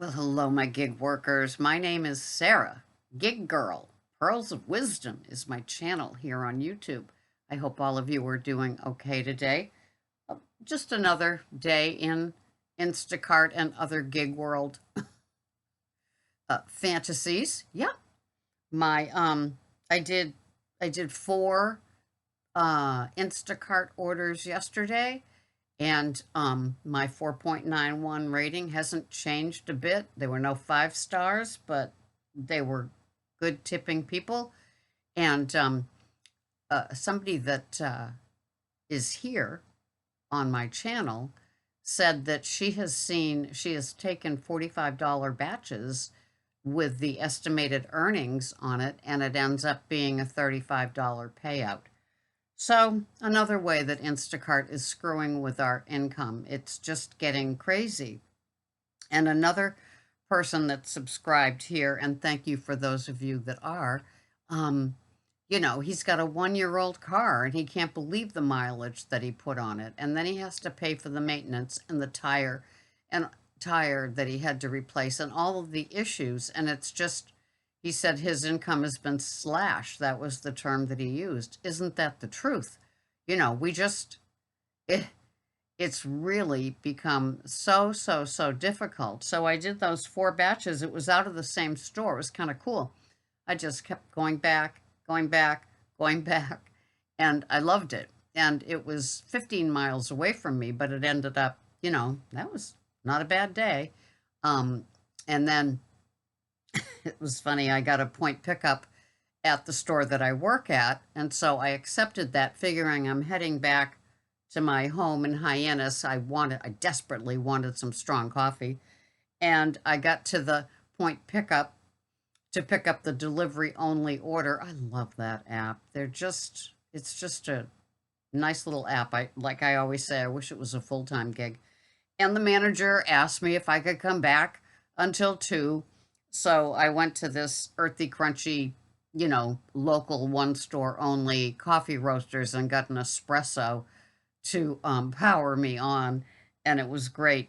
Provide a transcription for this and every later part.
Well, hello, my gig workers. My name is Sarah, Gig Girl. Pearls of Wisdom is my channel here on YouTube. I hope all of you are doing okay today. Just another day in Instacart and other gig world fantasies. Yeah, my I did I did four Instacart orders yesterday, and my 4.91 rating hasn't changed a bit. There were no 5 stars, but they were good tipping people. And somebody that is here on my channel said that she has taken $45 batches with the estimated earnings on it, and it ends up being a $35 payout. So, another way that Instacart is screwing with our income. It's just getting crazy. And another person that subscribed here, and thank you for those of you that are, um, he's got a 1 year old car and he can't believe the mileage that he put on it. And then he has to pay for the maintenance and the tire that he had to replace and all of the issues. And it's just, he said his income has been slashed. That was the term that he used. Isn't that the truth? We just, it, it's really become so difficult. So I did those 4 batches. It was out of the same store. It was kind of cool. I just kept going back, going back, going back, and I loved it. And it was 15 miles away from me, but it ended up, that was not a bad day. And then it was funny, I got a point pickup at the store that I work at, and so I accepted that, figuring I'm heading back to my home in Hyannis. I desperately wanted some strong coffee, and I got to the point pickup to pick up the delivery only order. I love that app. It's just a nice little app. I always say, I wish it was a full-time gig. And the manager asked me if I could come back until 2. So I went to this earthy, crunchy, local one store only coffee roasters and got an espresso to power me on. And it was great.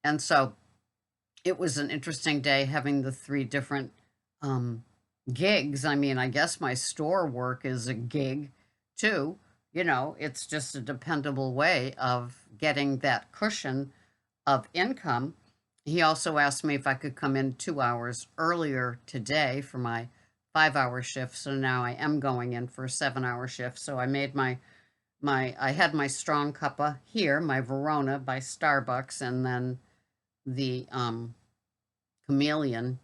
And so it was an interesting day having the 3 different um, gigs. I mean, I guess my store work is a gig too. It's just a dependable way of getting that cushion of income. He also asked me if I could come in 2 hours earlier today for my 5 hour shift. So now I am going in for a 7 hour shift. So I made I had my strong cuppa here, my Verona by Starbucks, and then the chameleon,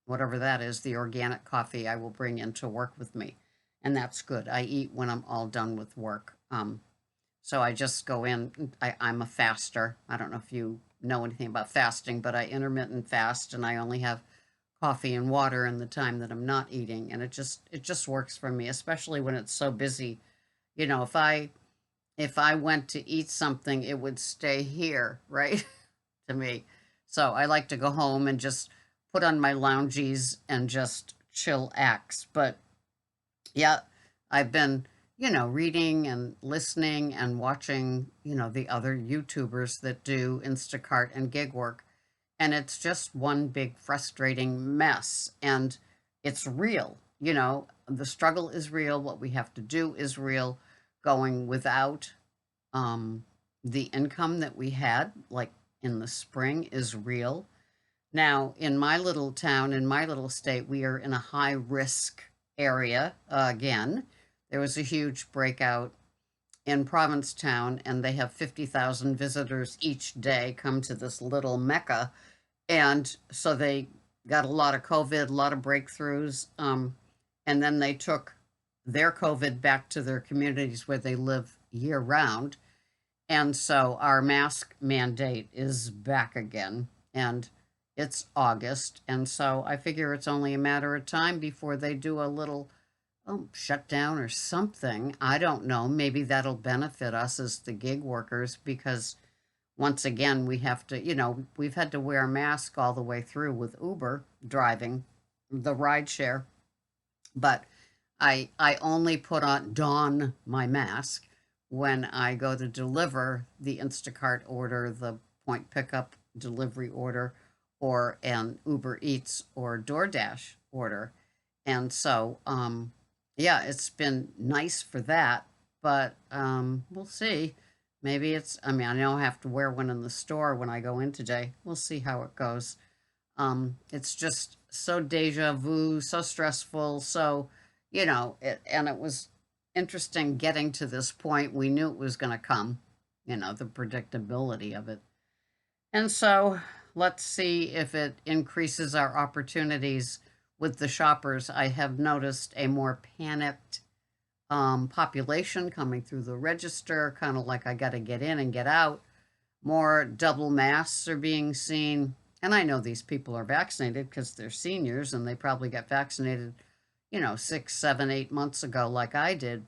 whatever that is, the organic coffee I will bring in to work with me. And that's good. I eat when I'm all done with work. So I just go in. I'm a faster. I don't know if you know anything about fasting, but I intermittent fast, and I only have coffee and water in the time that I'm not eating, and it just works for me, especially when it's so busy. If I went to eat something, it would stay here, right? To me. So I like to go home and just put on my loungies and just chillax. But yeah, I've been, reading and listening and watching, the other YouTubers that do Instacart and gig work. And it's just one big frustrating mess. And it's real. The struggle is real. What we have to do is real. Going without the income that we had, like in the spring, is real. Now, in my little town, in my little state, we are in a high risk area again. There was a huge breakout in Provincetown, and they have 50,000 visitors each day come to this little mecca. And so they got a lot of COVID, a lot of breakthroughs. And then they took their COVID back to their communities where they live year round. And so our mask mandate is back again. And it's August. And so I figure it's only a matter of time before they do a little shutdown or something. I don't know. Maybe that'll benefit us as the gig workers, because once again, we have to, we've had to wear a mask all the way through with Uber driving, the ride share. But I only don my mask when I go to deliver the Instacart order, the point pickup delivery order, or an Uber Eats or DoorDash order. And so, yeah, it's been nice for that, but we'll see. Maybe it's, I mean, I know I have to wear one in the store when I go in today. We'll see how it goes. It's just so deja vu, so stressful, so, and it was interesting getting to this point. We knew it was going to come, the predictability of it. And so let's see if it increases our opportunities with the shoppers. I have noticed a more panicked population coming through the register, kind of like I got to get in and get out. More double masks are being seen. And I know these people are vaccinated because they're seniors and they probably got vaccinated, 6, 7, 8 months ago, like I did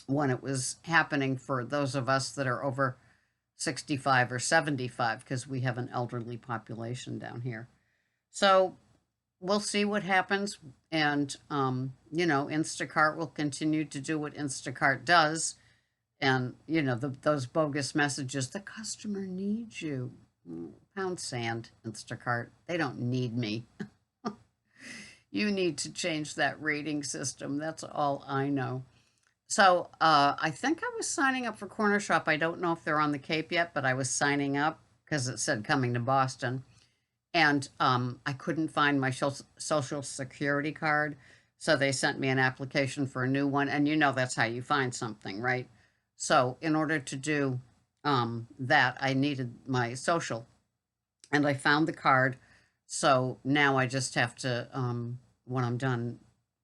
when it was happening for those of us that are over 65 or 75, because we have an elderly population down here. So we'll see what happens. And, Instacart will continue to do what Instacart does. And, those bogus messages, the customer needs you. Pound sand, Instacart. They don't need me. You need to change that rating system. That's all I know. So I think I was signing up for Corner Shop. I don't know if they're on the Cape yet, but I was signing up because it said coming to Boston. And I couldn't find my social security card. So they sent me an application for a new one. And that's how you find something, right? So in order to do that, I needed my social. And I found the card. So now I just have to, when I'm done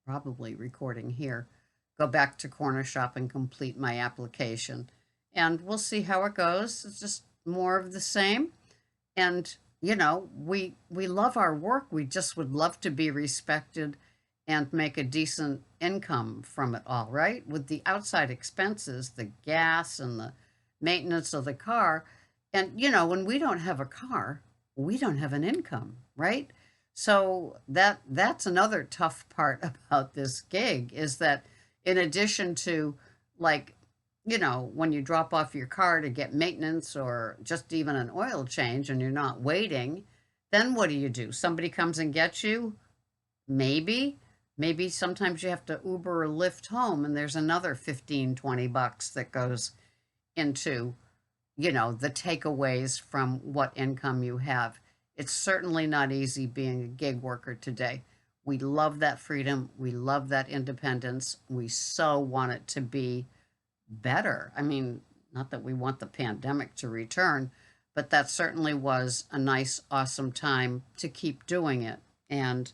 probably recording here, go back to Corner Shop and complete my application. And we'll see how it goes. It's just more of the same. And, we love our work. We just would love to be respected and make a decent income from it all, right? With the outside expenses, the gas and the maintenance of the car. And, when we don't have a car, we don't have an income, right? So that's another tough part about this gig, is that in addition to, like, when you drop off your car to get maintenance or just even an oil change and you're not waiting, then what do? Somebody comes and gets you? Maybe. Maybe sometimes you have to Uber or Lyft home and there's another 15, $20 that goes into, the takeaways from what income you have. It's certainly not easy being a gig worker today. We love that freedom. We love that independence. We so want it to be better. I mean, not that we want the pandemic to return, but that certainly was a nice, awesome time to keep doing it. And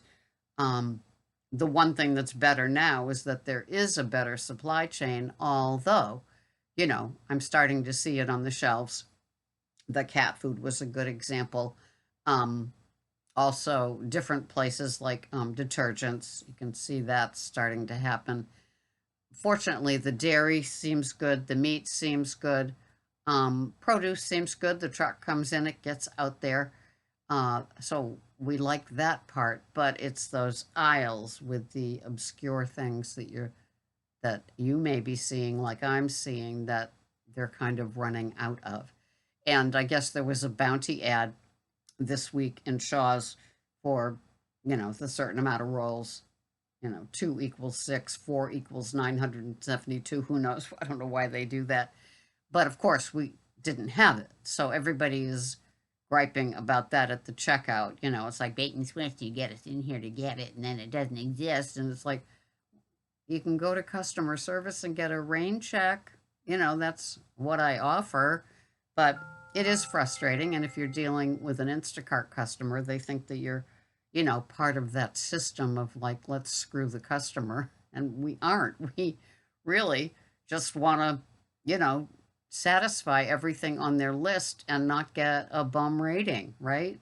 the one thing that's better now is that there is a better supply chain, although, I'm starting to see it on the shelves. The cat food was a good example. Also, different places like detergents, you can see that starting to happen. Fortunately, the dairy seems good, the meat seems good, produce seems good. The truck comes in, it gets out there. So we like that part, but it's those aisles with the obscure things that you may be seeing, like I'm seeing, that they're kind of running out of. And I guess there was a bounty ad this week in Shaw's for, the certain amount of rolls. 2 equals 6, 4 equals 972. Who knows? I don't know why they do that. But of course, we didn't have it. So everybody is griping about that at the checkout. It's like bait and switch. You get us in here to get it, and then it doesn't exist. And it's like, you can go to customer service and get a rain check. That's what I offer. But it is frustrating. And if you're dealing with an Instacart customer, they think that you're, part of that system of like, let's screw the customer. And we aren't. We really just want to, satisfy everything on their list and not get a bum rating, right?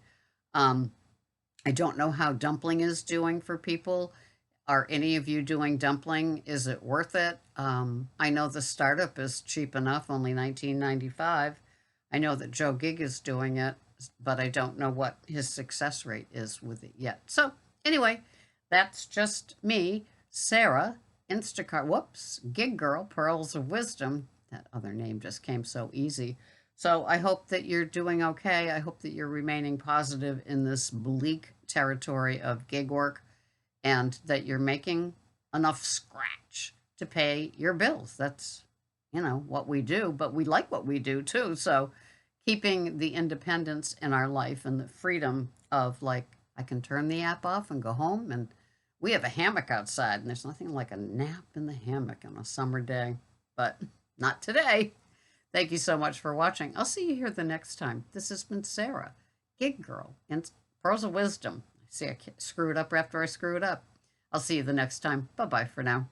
Um, I don't know how dumpling is doing for people. Are any of you doing dumpling? Is it worth it? I know the startup is cheap enough, only $19.95. I know that Joe Gig is doing it, but I don't know what his success rate is with it yet. So anyway, that's just me, Sarah, Instacart, Gig Girl, Pearls of Wisdom. That other name just came so easy. So I hope that you're doing okay. I hope that you're remaining positive in this bleak territory of gig work and that you're making enough scratch to pay your bills. That's, what we do, but we like what we do too. So keeping the independence in our life and the freedom of, like, I can turn the app off and go home, and we have a hammock outside, and there's nothing like a nap in the hammock on a summer day, but not today. Thank you so much for watching. I'll see you here the next time. This has been Sarah, Gig Girl, and Pearls of Wisdom. See, I screw it up after I screw it up. I'll see you the next time. Bye bye for now.